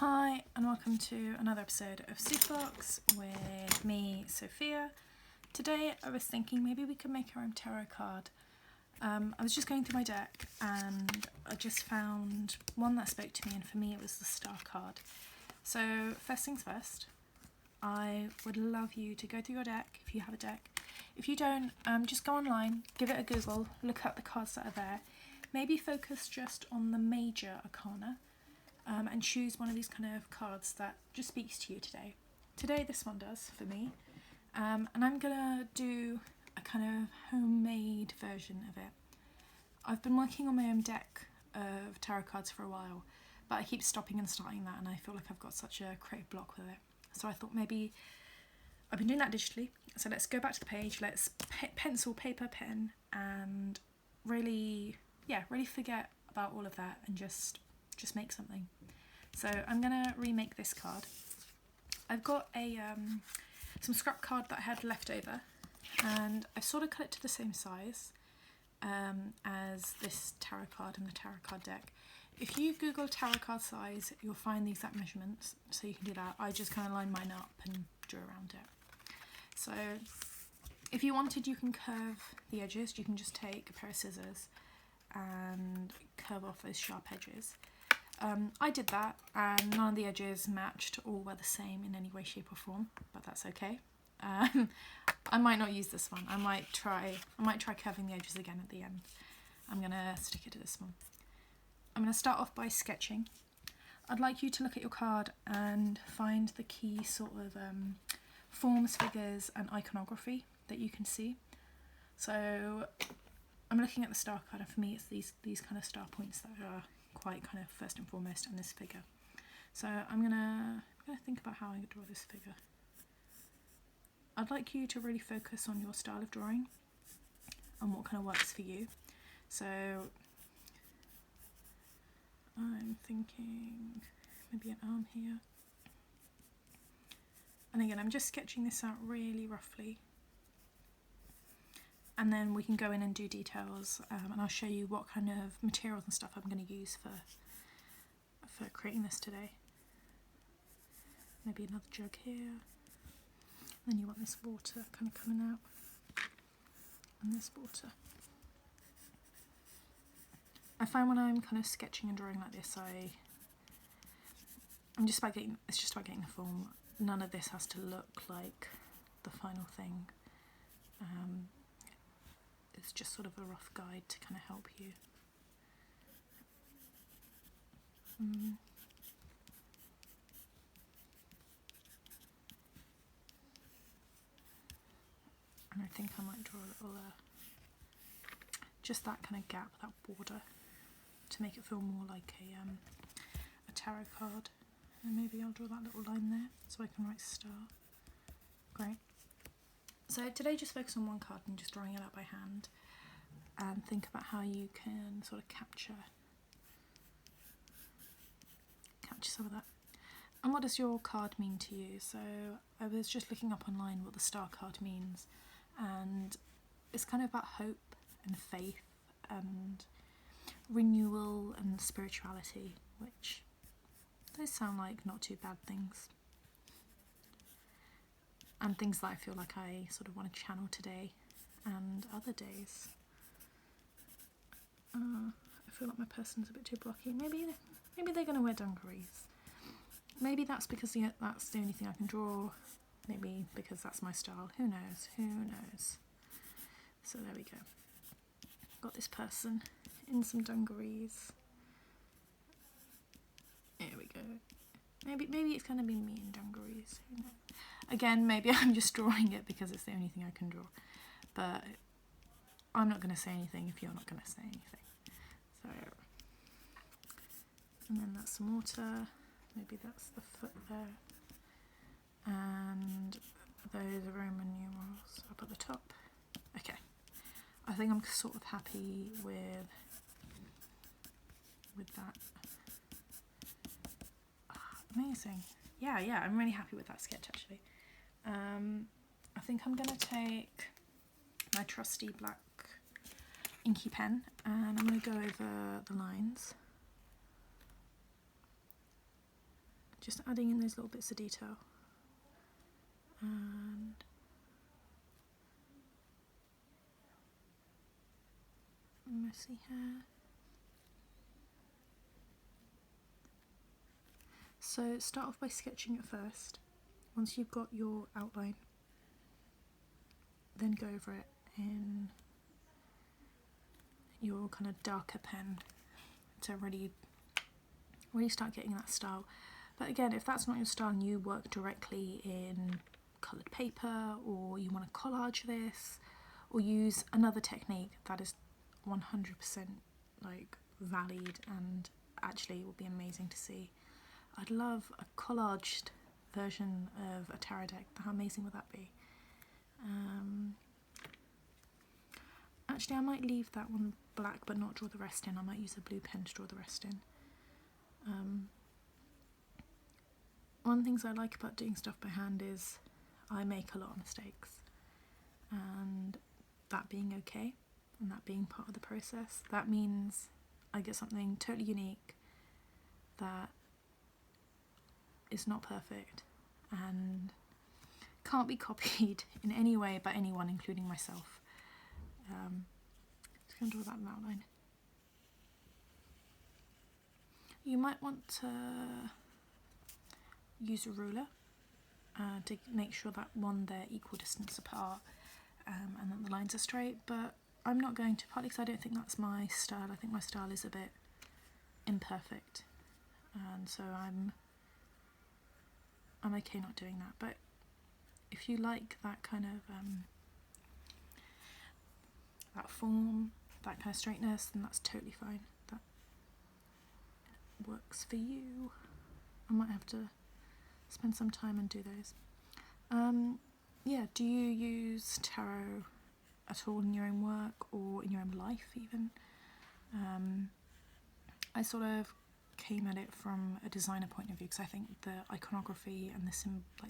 Hi and welcome to another episode of Soof Box with me, Sophia. Today I was thinking maybe we could make our own tarot card. I was just going through my deck and I just found one that spoke to me, and for me it was the Star card. So first things first, I would love you to go through your deck if you have a deck. If you don't, just go online, give it a Google, look up the cards that are there. Maybe focus just on the major arcana. And choose one of these kind of cards that just speaks to you today. Today this one does for me, and I'm gonna do a kind of homemade version of it. I've been working on my own deck of tarot cards for a while, but I keep stopping and starting that, and I feel like I've got such a creative block with it. So I thought maybe I've been doing that digitally, so let's go back to the page, let's pencil, paper, pen, and really forget about all of that and just make something. So I'm gonna remake this card. I've got a some scrap card that I had left over, and I've sort of cut it to the same size as this tarot card in the tarot card deck. If you Google tarot card size, you'll find the exact measurements, so you can do that. I just kind of lined mine up and drew around it. So if you wanted, you can curve the edges. You can just take a pair of scissors and curve off those sharp edges. I did that, and none of the edges matched or were the same in any way, shape or form, but that's okay. I might not use this one. I might try curving the edges again at the end. I'm gonna stick it to this one. I'm gonna start off by sketching. I'd like you to look at your card and find the key sort of forms, figures and iconography that you can see. So I'm looking at the star card, and for me it's these kind of star points that are quite kind of first and foremost, and this figure. So I'm gonna think about how I draw this figure. I'd like you to really focus on your style of drawing and what kind of works for you. So I'm thinking maybe an arm here. And again, I'm just sketching this out really roughly. And then we can go in and do details, and I'll show you what kind of materials and stuff I'm going to use for creating this today. Maybe another jug here. Then you want this water kind of coming out, and this water. I find when I'm kind of sketching and drawing like this, it's just about getting the form. None of this has to look like the final thing. It's just sort of a rough guide to kind of help you. And I think I might draw a little, just that kind of gap, that border, to make it feel more like a tarot card. And maybe I'll draw that little line there so I can write star. Great. So today just focus on one card and just drawing it out by hand, and think about how you can sort of capture some of that. And what does your card mean to you? So I was just looking up online what the star card means, and it's kind of about hope and faith and renewal and spirituality, which those sound like not too bad things. And things that I feel like I sort of want to channel today and other days. I feel like my person's a bit too blocky. Maybe they're going to wear dungarees. Maybe that's because that's the only thing I can draw. Maybe because that's my style. Who knows? Who knows? So there we go. Got this person in some dungarees. There we go. Maybe it's going to be me in dungarees. Who knows? Again, maybe I'm just drawing it because it's the only thing I can draw. But I'm not going to say anything if you're not going to say anything. So, and then that's some water. Maybe that's the foot there. And those are Roman numerals up at the top. Okay. I think I'm sort of happy with that. Amazing. Yeah, I'm really happy with that sketch actually. I think I'm going to take my trusty black inky pen and I'm going to go over the lines just adding in those little bits of detail. And messy hair. So start off by sketching it first. Once you've got your outline, then go over it in your kind of darker pen to really start getting that style. But again, if that's not your style and you work directly in coloured paper, or you want to collage this, or use another technique, that is 100% like valid and actually will be amazing to see. I'd love a collaged version of a tarot deck. How amazing would that be? Actually, I might leave that one black but not draw the rest in. I might use a blue pen to draw the rest in. One of the things I like about doing stuff by hand is I make a lot of mistakes, and that being okay and that being part of the process. That means I get something totally unique that is not perfect and can't be copied in any way by anyone, including myself. Just going to draw that outline. You might want to use a ruler to make sure that they're equal distance apart, and that the lines are straight, but I'm not going to, partly because I don't think that's my style. I think my style is a bit imperfect, and so I'm okay not doing that. But if you like that kind of that form, that kind of straightness, then that's totally fine. That works for you. I might have to spend some time and do those. Yeah, do you use tarot at all in your own work or in your own life even? I sort of came at it from a designer point of view, because I think the iconography and the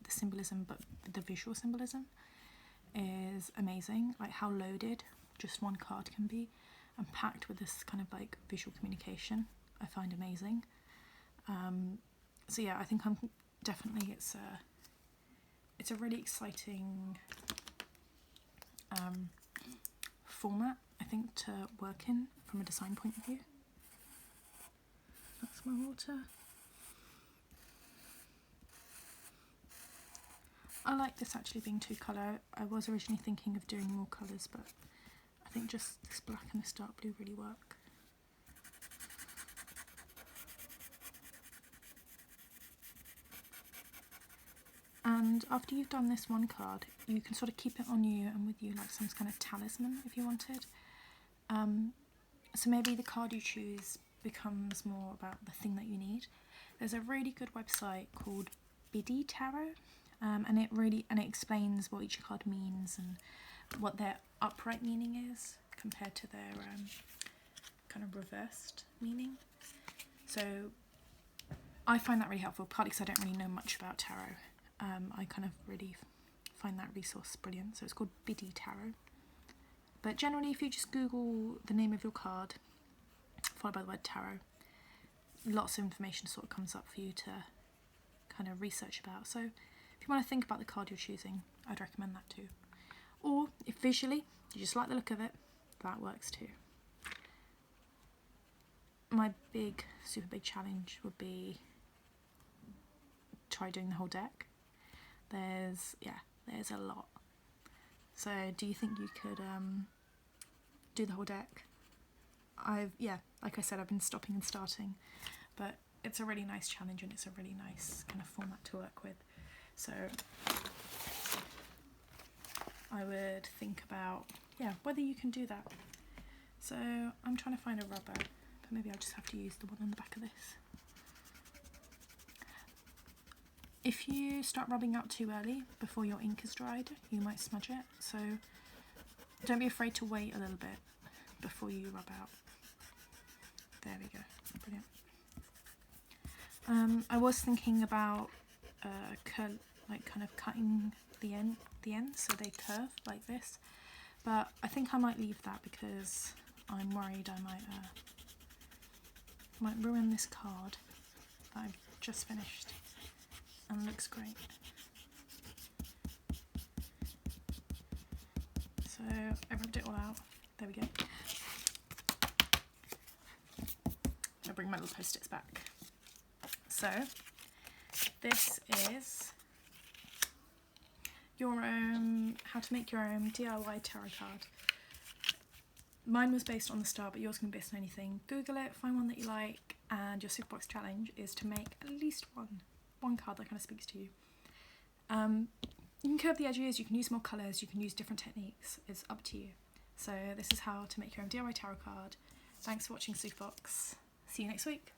symbolism, but the visual symbolism is amazing. Like how loaded just one card can be and packed with this kind of like visual communication, I find amazing. So yeah, I think it's a really exciting format, I think, to work in from a design point of view. That's my water. I like this actually being 2-colour. I was originally thinking of doing more colours, but I think just this black and this dark blue really work. And after you've done this one card, you can sort of keep it on you and with you like some kind of talisman if you wanted. So maybe the card you choose becomes more about the thing that you need. There's a really good website called Biddy Tarot, and it explains what each card means and what their upright meaning is compared to their kind of reversed meaning. So I find that really helpful, partly because I don't really know much about tarot. I kind of really find that resource brilliant. So it's called Biddy Tarot. But generally, if you just Google the name of your card, followed by the word tarot, lots of information sort of comes up for you to kind of research about. So if you want to think about the card you're choosing, I'd recommend that too. Or if visually you just like the look of it, that works too. My super big challenge would be try doing the whole deck. There's a lot. So do you think you could do the whole deck? Like I said, I've been stopping and starting, but it's a really nice challenge and it's a really nice kind of format to work with. So I would think about whether you can do that. So I'm trying to find a rubber, but maybe I'll just have to use the one on the back of this. If you start rubbing out too early before your ink is dried, you might smudge it, so don't be afraid to wait a little bit before you rub out. There we go, brilliant. I was thinking about kind of cutting the ends so they curve like this, but I think I might leave that because I'm worried I might ruin this card that I've just finished. and looks great. So I rubbed it all out. There we go. I'll bring my little post-its back. So this is your own, how to make your own DIY tarot card. Mine was based on the star, but yours can be based on anything. Google it, find one that you like, and your Soof Box challenge is to make at least one card that kind of speaks to you. You can curve the edges, you can use more colours, you can use different techniques, it's up to you. So this is how to make your own DIY tarot card. Thanks for watching Soof Box. See you next week.